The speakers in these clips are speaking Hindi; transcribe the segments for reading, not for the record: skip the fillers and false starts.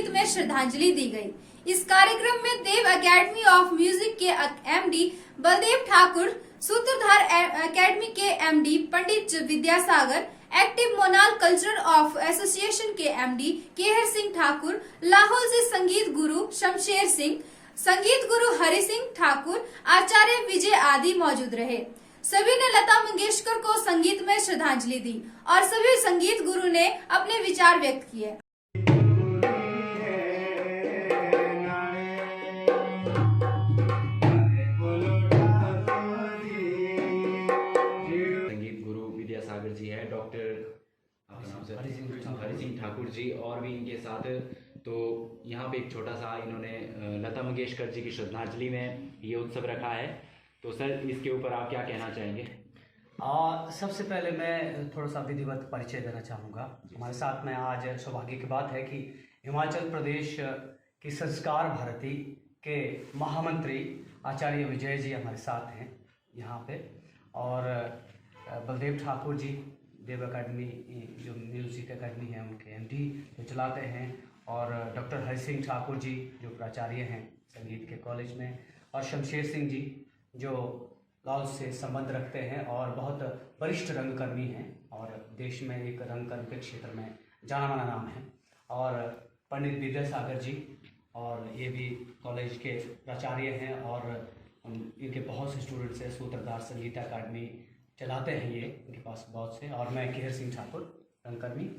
संगीत में श्रद्धांजलि दी गई। इस कार्यक्रम में देव एकेडमी ऑफ म्यूजिक के एमडी बलदेव ठाकुर, सूत्रधार एकेडमी के MD Pandit Vidyasagar, active monal cultural of association के एमडी केहर सिंह ठाकुर, लाहौल से संगीत गुरु शमशेर सिंह, संगीत गुरु हरि सिंह ठाकुर, आचार्य विजय आदि मौजूद रहे। सभी ने लता मंगेशकर को संगीत में श्रद्धांजलि दी और सभी संगीत गुरु ने अपने विचार व्यक्त किए। संगीत गुरु विद्यासागर जी है, डॉक्टर हरि सिंह ठाकुर जी और भी इनके साथ। तो यहाँ पे एक छोटा सा इन्होंने लता मंगेशकर जी की श्रद्धांजलि में ये उत्सव रखा है। तो सर, इसके ऊपर आप क्या कहना चाहेंगे? सबसे पहले मैं थोड़ा सा विधिवत परिचय देना चाहूँगा। हमारे साथ में आज सौभाग्य की बात है कि हिमाचल प्रदेश की संस्कार भारती के महामंत्री आचार्य विजय जी हमारे साथ हैं यहाँ पे, और बलदेव ठाकुर जी देव एकेडमी जो म्यूज़िक एकेडमी है उनके एमडी जो चलाते हैं, और डॉक्टर हरि सिंह ठाकुर जी जो प्राचार्य हैं संगीत के कॉलेज में, और शमशेर सिंह जी जो लाहौल से संबंध रखते हैं और बहुत वरिष्ठ रंगकर्मी हैं और देश में एक रंगकर्म के क्षेत्र में जाना माना नाम है, और पंडित विद्यासागर जी, और ये भी कॉलेज के प्राचार्य हैं और इनके बहुत से स्टूडेंट्स हैं। सूत्रधार संगीत अकादमी चलाते हैं ये, इनके पास बहुत से। और मैं केहर सिंह ठाकुर रंगकर्मी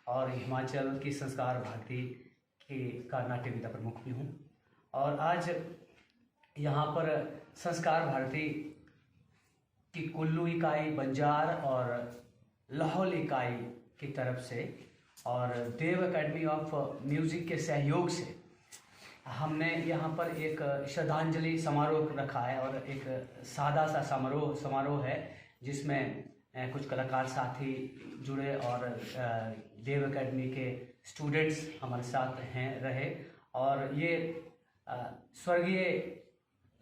और हिमाचल की संस्कार भारती की का नाट्य विधा प्रमुख भी हूँ। और आज यहाँ पर संस्कार भारती की कुल्लू इकाई, बंजार और लाहौल इकाई की तरफ से और देव एकेडमी ऑफ म्यूज़िक के सहयोग से हमने यहाँ पर एक श्रद्धांजलि समारोह रखा है, और एक सादा सा समारोह है जिसमें कुछ कलाकार साथी जुड़े और देव एकेडमी के स्टूडेंट्स हमारे साथ रहे। और ये स्वर्गीय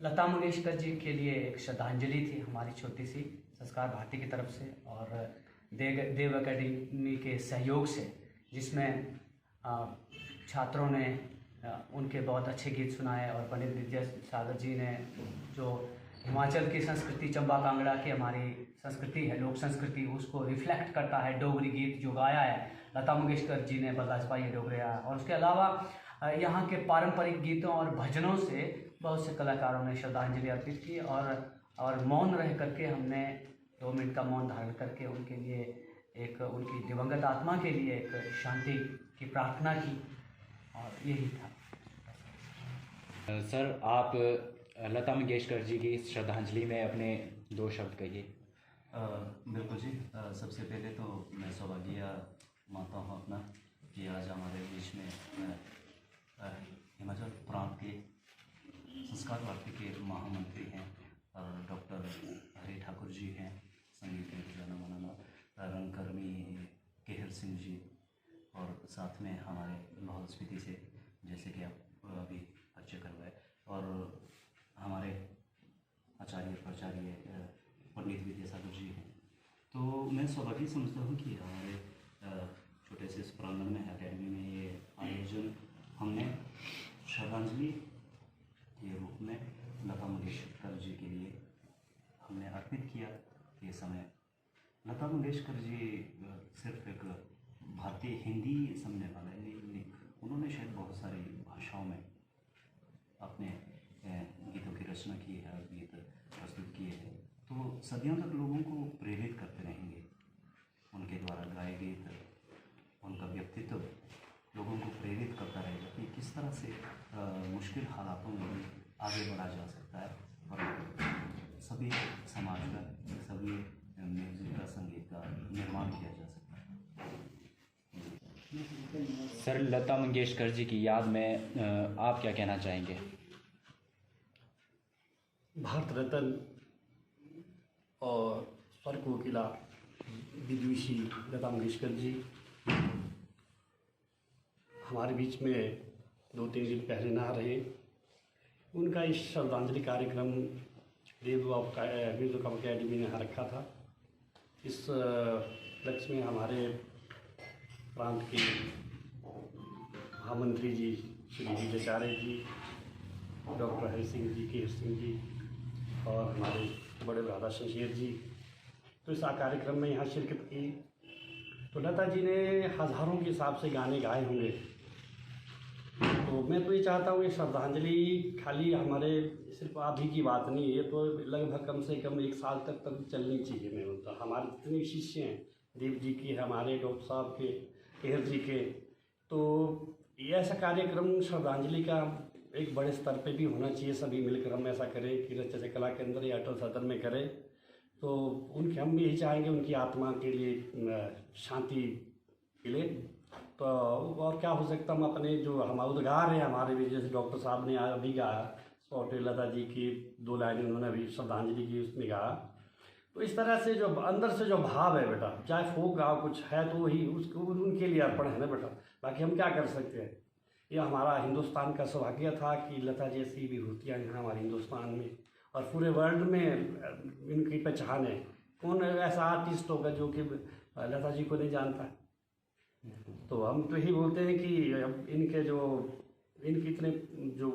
लता मंगेशकर जी के लिए एक श्रद्धांजलि थी हमारी छोटी सी संस्कार भारती की तरफ से और देव एकेडमी के सहयोग से, जिसमें छात्रों ने उनके बहुत अच्छे गीत सुनाए, और पंडित विद्यासागर जी ने जो हिमाचल की संस्कृति, चंबा कांगड़ा की हमारी संस्कृति है, लोक संस्कृति, उसको रिफ्लेक्ट करता है डोगरी गीत जो गाया है लता मंगेशकर जी ने, बलदास भाई डोगरिया। और उसके अलावा यहाँ के पारंपरिक गीतों और भजनों से बहुत से कलाकारों ने श्रद्धांजलि अर्पित की, और मौन रह करके हमने 2 मिनट का मौन धारण करके उनके लिए एक, उनकी दिवंगत आत्मा के लिए एक शांति की प्रार्थना की, और यही था। सर, आप लता मंगेशकर जी की श्रद्धांजलि में अपने 2 शब्द कहिए। बिल्कुल जी। सबसे पहले तो मैं सौभाग्य मानता हूँ अपना कि आज हमारे बीच में हिमाचल प्रांत के संस्कार भारती के महामंत्री हैं और डॉक्टर हरि ठाकुर जी हैं, संगीत के जाना माना रंगकर्मी केहर सिंह जी, और साथ में हमारे लाहौल स्पीति से, जैसे कि आप अभी परिचय करवाए, और हमारे आचार्य प्राचार्य पंडित विद्यासागर जी हैं। तो मैं सौभाग्य समझता हूँ कि हमारे छोटे से प्रांगण में एकेडमी में ये आयोजन हमने श्रद्धांजलि के रूप में लता मंगेशकर जी के लिए हमने अर्पित किया। ये समय लता मंगेशकर जी सिर्फ एक भारतीय हिंदी समझने वाले नहीं, उन्होंने शायद बहुत सारी भाषाओं में अपने गीतों की रचना की है, गीत प्रस्तुत किए हैं। तो सदियों तक लोगों को प्रेरित करते रहेंगे उनके द्वारा गाए गीत, उनका व्यक्तित्व लोगों को प्रेरित करता रहेगा कि किस तरह से मुश्किल हालातों में भी आगे बढ़ा जा सकता है, और सभी समाज का, सभी म्यूजिक का, संगीत का निर्माण किया जा सकता है। सर, लता मंगेशकर जी की याद में आप क्या कहना चाहेंगे? भारत रत्न और स्वर्ग कोकिला विदुषी लता मंगेशकर जी हमारे बीच में 2-3 दिन पहले ना रहे। उनका इस श्रद्धांजलि कार्यक्रम देव म्यूजिक अकेडमी ने यहाँ रखा था। इस लक्ष्य में हमारे प्रांत के महामंत्री जी श्री विजयाचार्य जी, डॉक्टर हरि सिंह जी, केर सिंह जी और हमारे बड़े ब्रदर शमशेर जी, तो इस कार्यक्रम में यहाँ शिरकत की। तो लता जी ने हज़ारों के हिसाब से गाने गाए होंगे। तो मैं तो ये चाहता हूँ ये श्रद्धांजलि खाली हमारे सिर्फ आप ही की बात नहीं है, ये तो लगभग कम से कम 1 साल तक चलनी चाहिए। मैं बोलता हमारे जितने भी शिष्य हैं, देव जी की, हमारे डॉक्टर साहब के, केहर जी के, तो ये ऐसा कार्यक्रम श्रद्धांजलि का एक बड़े स्तर पे भी होना चाहिए। सभी मिलकर हम ऐसा करें कि रचना कला केंद्र या अटल सदन में करें, तो उनके हम यही चाहेंगे उनकी आत्मा के लिए शांति मिले। तो और क्या हो सकता, हम अपने जो हम उद्गार हैं हमारे भी, जैसे डॉक्टर साहब ने अभी गाया स्पॉट लता जी की 2 लाइनें उन्होंने अभी श्रद्धांजलि की उसमें गाया। तो इस तरह से जो अंदर से जो भाव है बेटा, चाहे फोक गाओ कुछ है तो वही उसको उनके लिए अर्पण है ना बेटा, बाकी हम क्या कर सकते हैं। ये हमारा हिंदुस्तान का सौभाग्य था कि लता जैसी विभूतियाँ यहाँ हमारे हिंदुस्तान में और पूरे वर्ल्ड में इनकी पहचान है। कौन ऐसा आर्टिस्ट होगा जो कि लता जी को नहीं जानता। तो हम तो यही बोलते हैं कि इनके इतने जो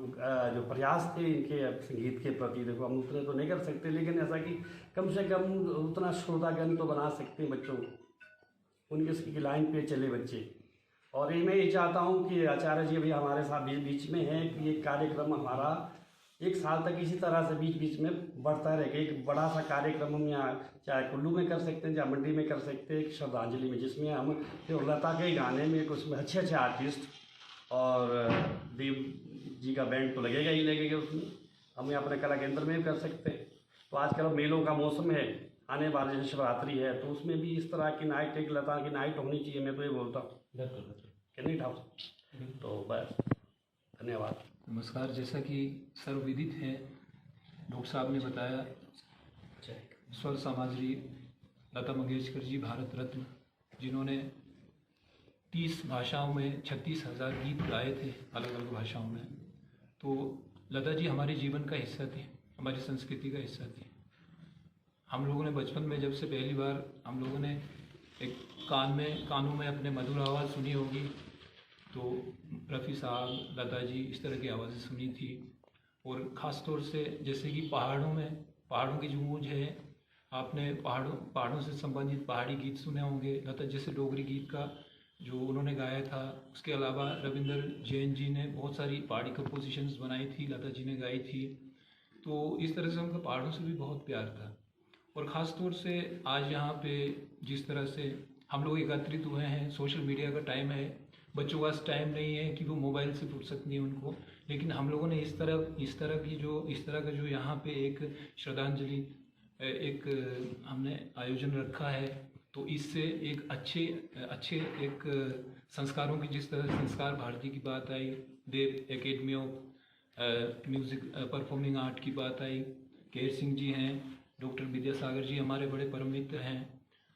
प्रयास थे इनके संगीत के प्रति, देखो हम उतने तो नहीं कर सकते, लेकिन ऐसा कि कम से कम उतना श्रोतागण तो बना सकते हैं बच्चों को, उनके लाइन पे चले बच्चे। और ये मैं ये चाहता हूँ कि आचार्य जी अभी हमारे साथ बीच में हैं कि ये कार्यक्रम हमारा 1 साल तक इसी तरह से बीच बीच में बढ़ता रहेगा। एक बड़ा सा कार्यक्रम हम यहाँ चाहे कुल्लू में कर सकते हैं, चाहे मंडी में कर सकते हैं, श्रद्धांजलि में, जिसमें हम लता के गाने में उसमें अच्छे अच्छे आर्टिस्ट और देव जी का बैंड तो लगेगा ही लगेगा उसमें, हम अपने कला केंद्र में भी कर सकते हैं। तो आजकल मेलों का मौसम है, आने वाले जैसे शिवरात्रि है, तो उसमें भी इस तरह की नाइट, एक लता की नाइट होनी चाहिए। मैं तो ये बोलता हूँ कि नहीं ठाकुर। तो बस धन्यवाद। नमस्कार। जैसा कि सर्वविदित है, डॉक्टर साहब ने बताया, स्वर सामग्री लता मंगेशकर जी भारत रत्न, जिन्होंने 30 भाषाओं में 36,000 गीत गाए थे अलग अलग भाषाओं में। तो लता जी हमारे जीवन का हिस्सा थी, हमारी संस्कृति का हिस्सा थी। हम लोगों ने बचपन में जब से पहली बार हम लोगों ने एक कानों में अपने मधुर आवाज़ सुनी होगी, तो रफ़ी साहब, लता जी, इस तरह की आवाज़ें सुनी थी। और ख़ास तौर से जैसे कि पहाड़ों की जो गूंज है, आपने पहाड़ों से संबंधित पहाड़ी गीत सुने होंगे। लता जैसे डोगरी गीत का जो उन्होंने गाया था, उसके अलावा रविंदर जैन जी ने बहुत सारी पहाड़ी कंपोजिशंस बनाई थी, लता जी ने गाई थी। तो इस तरह से उनका पहाड़ों से भी बहुत प्यार था। और ख़ास तौर से आज यहाँ पे जिस तरह से हम लोग एकत्रित हुए हैं, सोशल मीडिया का टाइम है, बच्चों का टाइम नहीं है कि वो मोबाइल से फुर्सत नहीं है उनको, लेकिन हम लोगों ने इस तरह का जो यहाँ पे एक श्रद्धांजलि एक हमने आयोजन रखा है, तो इससे एक अच्छे एक संस्कारों की, जिस तरह संस्कार भारती की बात आई, Dev academy of music performing art की बात आई, केर सिंह जी हैं, डॉक्टर विद्यासागर जी हमारे बड़े परम मित्र हैं,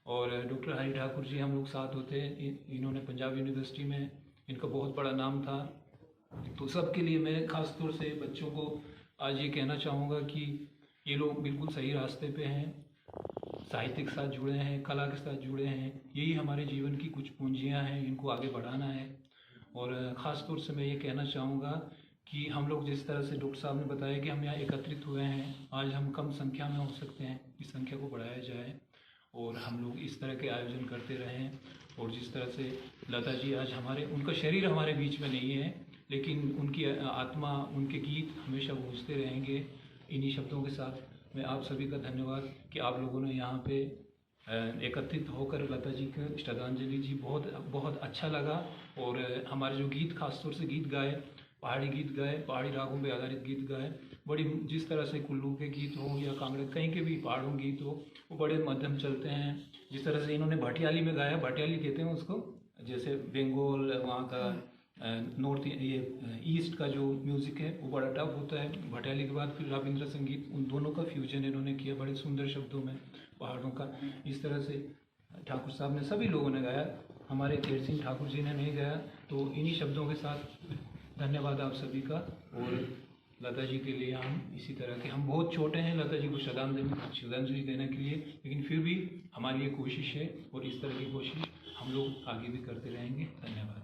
और डॉक्टर हरि ठाकुर जी हम लोग साथ होते हैं। इन्होंने पंजाब यूनिवर्सिटी में इनका बहुत बड़ा नाम था। तो सबके लिए मैं ख़ास तौर से बच्चों को आज ये कहना चाहूँगा कि ये लोग बिल्कुल सही रास्ते पे हैं, साहित्य के साथ जुड़े हैं, कला के साथ जुड़े हैं। यही हमारे जीवन की कुछ पूंजियाँ हैं, इनको आगे बढ़ाना है। और ख़ास तौर से मैं ये कहना चाहूँगा कि हम लोग जिस तरह से डॉक्टर साहब ने बताया कि हम यहाँ एकत्रित हुए हैं, आज हम कम संख्या में हो सकते हैं, इस संख्या को बढ़ाया जाए और हम लोग इस तरह के आयोजन करते रहें। और जिस तरह से लता जी आज उनका शरीर हमारे बीच में नहीं है, लेकिन उनकी आत्मा, उनके गीत हमेशा गूंजते रहेंगे। इन्हीं शब्दों के साथ मैं आप सभी का धन्यवाद कि आप लोगों ने यहाँ पे एकत्रित होकर लता जी को श्रद्धांजलि जी बहुत अच्छा लगा। और हमारे जो गीत, खासतौर से गीत गाए, पहाड़ी गीत गाए, पहाड़ी रागों पे आधारित गीत गाए, बड़ी जिस तरह से कुल्लू के गीत हो या कांगड़ा कहीं के भी पहाड़ों गीत हो, वो बड़े मध्यम चलते हैं। जिस तरह से इन्होंने भाटियाली में गाया, भाटियाली कहते हैं उसको, जैसे बंगाल वहाँ का नॉर्थ ईस्ट का जो म्यूज़िक है वो बड़ा टफ होता है। भाटियाली के बाद फिर रविंद्र संगीत, उन दोनों का फ्यूजन इन्होंने किया बड़े सुंदर शब्दों में, पहाड़ों का। इस तरह से ठाकुर साहब ने, सभी लोगों ने गाया, हमारे केर सिंह ठाकुर जी ने नहीं गाया। तो इन्हीं शब्दों के साथ धन्यवाद आप सभी का। और लता जी के लिए हम इसी तरह के, हम बहुत छोटे हैं लता जी को श्रद्धांजलि देने के लिए, लेकिन फिर भी हमारी ये कोशिश है और इस तरह की कोशिश हम लोग आगे भी करते रहेंगे। धन्यवाद।